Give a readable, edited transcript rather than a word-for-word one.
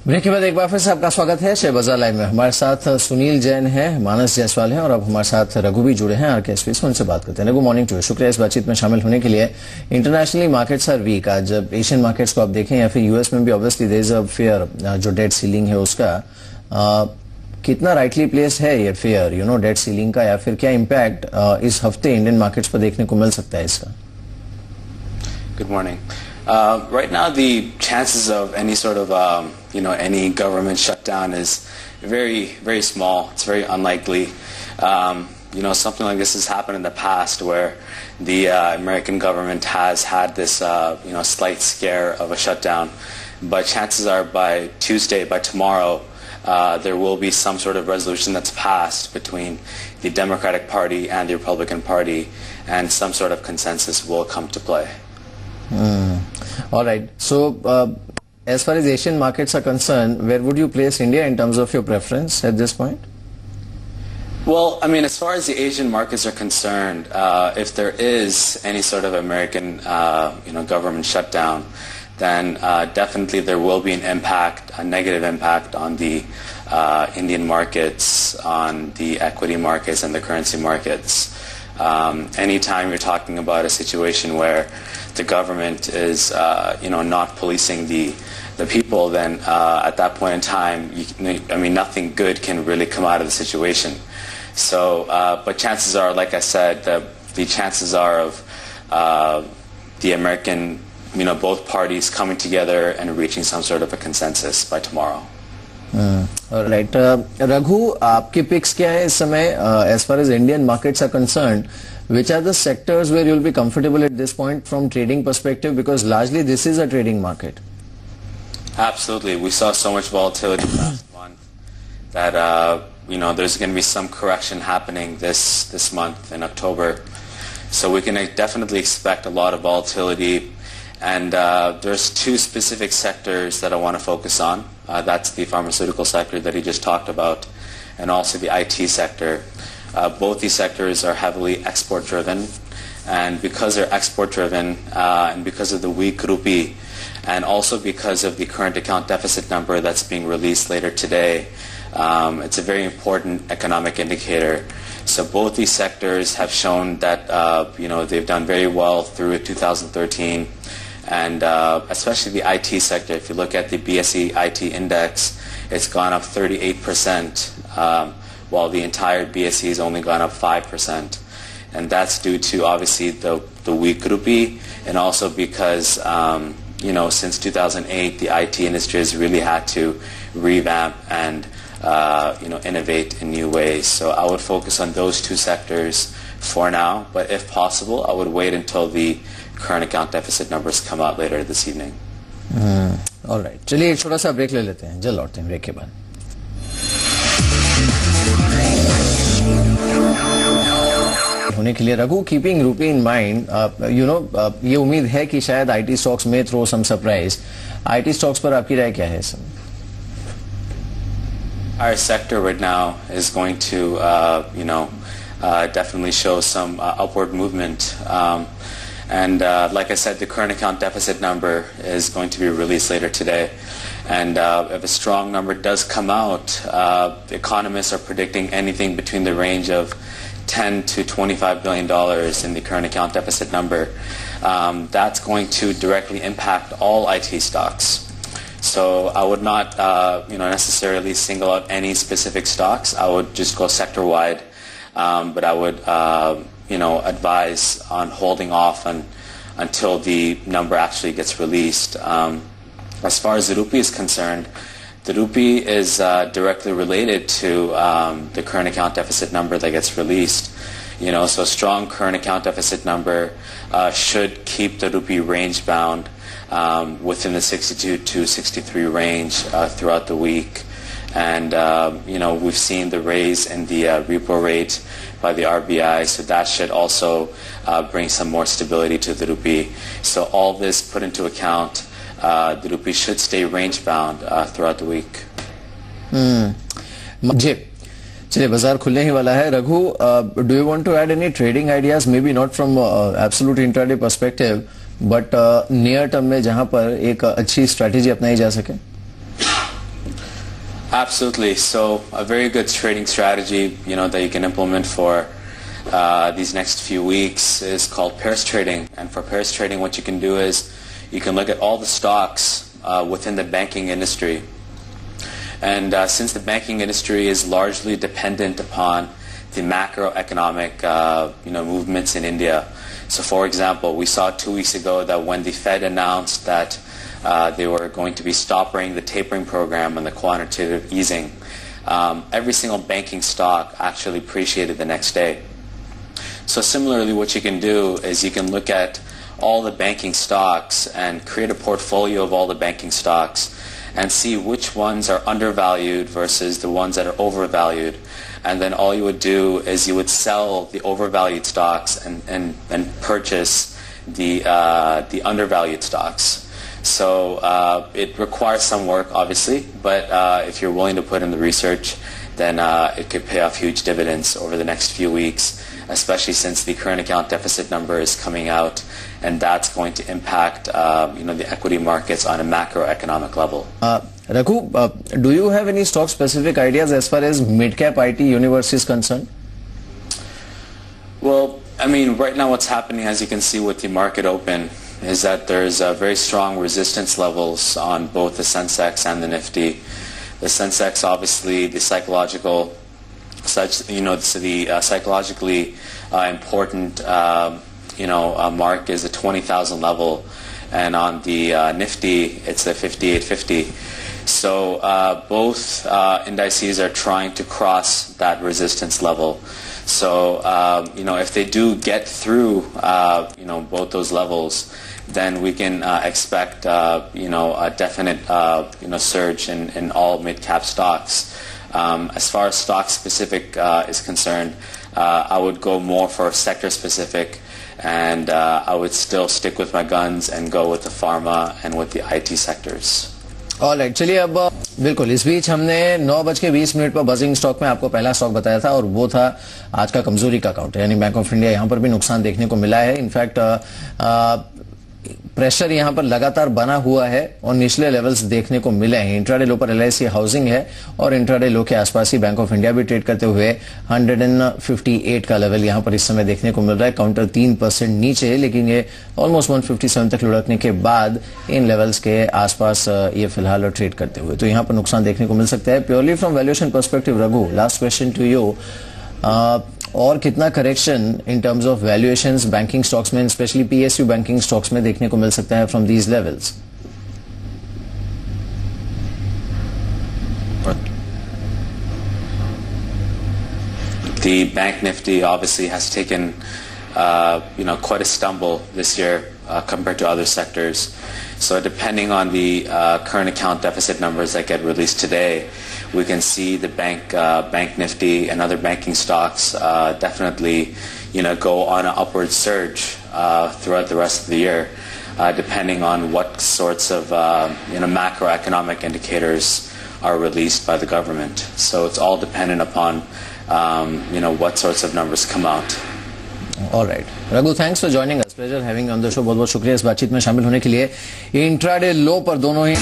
Break के बाद एक बार फिर से आपका स्वागत है शेयर बाजार लाइव में। हमारे साथ सुनील जैन है, मानस जायसवाल है और अब हमारे साथ रघु भी जुड़े हैं RKSV से। उनसे बात करते हैं। रघु, मॉर्निंग टू यू, शुक्रिया इस बातचीत में शामिल होने के लिए। Internationally markets are weak. आज जब एशियन मार्केट्स को आप देखें या फिर यूएस में भी obviously there is a fear, जो डेट सीलिंग है उसका कितना राइटली प्लेस है ये फेयर, डेट सीलिंग का, या फिर क्या इम्पैक्ट इस हफ्ते इंडियन मार्केट्स पर देखने को मिल सकता है इसका? Good morning. Right now, the chances of any sort of, any government shutdown is very, very small. It's very unlikely. Something like this has happened in the past where the American government has had this, slight scare of a shutdown. But chances are by Tuesday, by tomorrow, there will be some sort of resolution that's passed between the Democratic Party and the Republican Party, and some sort of consensus will come to play. All right. So, as far as Asian markets are concerned, where would you place India in terms of your preference at this point? Well, I mean, as far as the Asian markets are concerned, if there is any sort of American, government shutdown, then definitely there will be an impact, a negative impact on the Indian markets, on the equity markets and the currency markets. Anytime you're talking about a situation where the government is, not policing the people, then at that point in time, nothing good can really come out of the situation. So, but chances are, like I said, the chances are of the American, both parties coming together and reaching some sort of a consensus by tomorrow. Right. Raghu, आपके pics क्या है इस समय as far as Indian markets are concerned? Which are the sectors where you'll be comfortable at this point from trading perspective? Because largely this is a trading market. Absolutely. We saw so much volatility last month that, there's going to be some correction happening this month in October. So we can definitely expect a lot of volatility. And there's two specific sectors that I want to focus on. That's the pharmaceutical sector that he just talked about, and also the IT sector. Both these sectors are heavily export-driven, and because they're export-driven, and because of the weak rupee, and also because of the current account deficit number that's being released later today, it's a very important economic indicator. So both these sectors have shown that they've done very well through 2013. And especially the IT sector, if you look at the BSE IT index, it's gone up 38%, while the entire BSE has only gone up 5%. And that's due to, obviously, the weak rupee, and also because, since 2008, the IT industry has really had to revamp and, innovate in new ways. So I would focus on those two sectors for now, but if possible, I would wait until the current account deficit numbers come out later this evening. All right. चलिए एक छोटा सा break ले लेते हैं, जल्द लौटते हैं ब्रेक के बाद। होने के लिए रघु, कीपिंग रूपी इन माइंड, ये उम्मीद है कि शायद आईटी स्टॉक्स में throw some surprise. IT stocks पर आपकी राय क्या है इस समय? Our sector right now is going to, definitely show some upward movement. And like I said, the current account deficit number is going to be released later today. And if a strong number does come out, the economists are predicting anything between the range of $10 to $25 billion in the current account deficit number. That's going to directly impact all IT stocks. So I would not, necessarily single out any specific stocks. I would just go sector-wide. But I would, advise on holding off until the number actually gets released. As far as the rupee is concerned, the rupee is directly related to the current account deficit number that gets released. So a strong current account deficit number should keep the rupee range bound within the 62 to 63 range throughout the week. And, we've seen the raise in the repo rate by the RBI, so that should also bring some more stability to the rupee. So all this put into account, the rupee should stay range bound throughout the week. जी, चलिए बाजार खुलने ही वाला है। Raghu, do you want to add any trading ideas, maybe not from absolute intraday perspective, but near term में जहां पर एक अच्छी strategy अपनाई जा सके? Absolutely. So a very good trading strategy, that you can implement for these next few weeks is called pairs trading. And for pairs trading, what you can do is you can look at all the stocks within the banking industry. And since the banking industry is largely dependent upon the macroeconomic movements in India. So for example, we saw 2 weeks ago that when the Fed announced that they were going to be stopping the tapering program and the quantitative easing, every single banking stock actually appreciated the next day. So similarly, what you can do is you can look at all the banking stocks and create a portfolio of all the banking stocks and see which ones are undervalued versus the ones that are overvalued. And then all you would do is you would sell the overvalued stocks and purchase the undervalued stocks. So it requires some work, obviously, but if you're willing to put in the research, then it could pay off huge dividends over the next few weeks, especially since the current account deficit number is coming out, and that's going to impact the equity markets on a macroeconomic level. Raghu, do you have any stock-specific ideas as far as mid-cap IT universe is concerned? Well, right now what's happening, as you can see with the market open, is that there's very strong resistance levels on both the Sensex and the Nifty. The Sensex, obviously, the psychologically important mark is the 20,000 level, and on the Nifty, it's the 5850. So both indices are trying to cross that resistance level. So if they do get through both those levels, then we can expect a definite surge in all mid-cap stocks. As far as stock specific is concerned, I would go more for sector specific, and I would still stick with my guns and go with the pharma and with the IT sectors. Alright, चलिए अब बिल्कुल इस बीच हमने 9:20 पर buzzing stock में आपको पहला stock बताया था और वो था आज का कमजोरी का काउंटर, यानी बैंक ऑफ इंडिया। यहां पर भी नुकसान देखने को मिला है। इनफैक्ट प्रेशर यहां पर लगातार बना हुआ है और निचले लेवल्स देखने को मिले हैं। इंट्राडे लो पर LIC हाउसिंग है और इंट्राडे लो के आसपास ही बैंक ऑफ इंडिया भी ट्रेड करते हुए 158 का लेवल यहां पर इस समय देखने को मिल रहा है। काउंटर 3% नीचे है, लेकिन ये ऑलमोस्ट 157 तक लुढ़कने के बाद इन लेवल्स के आसपास ये फिलहाल ट्रेड करते हुए, तो यहां पर नुकसान देखने को मिल सकता है। Purely from valuation perspective, Raghu, last question to you, और कितना correction in terms of valuations banking stocks में, स्पेशली PSU बैंकिंग स्टॉक्स में देखने को मिल सकता है from these levels? The Bank Nifty obviously has taken quite a stumble this year compared to other sectors. So depending on the current account deficit numbers that get released today, we can see the Bank Nifty and other banking stocks definitely go on an upward surge throughout the rest of the year, depending on what sorts of macroeconomic indicators are released by the government. So it's all dependent upon what sorts of numbers come out. All right, Raghu, thanks for joining us. Pleasure having you on the show. बहुत बहुत शुक्रिया इस बातचीत में शामिल होने के लिए। इंट्राडे लो पर दोनों ही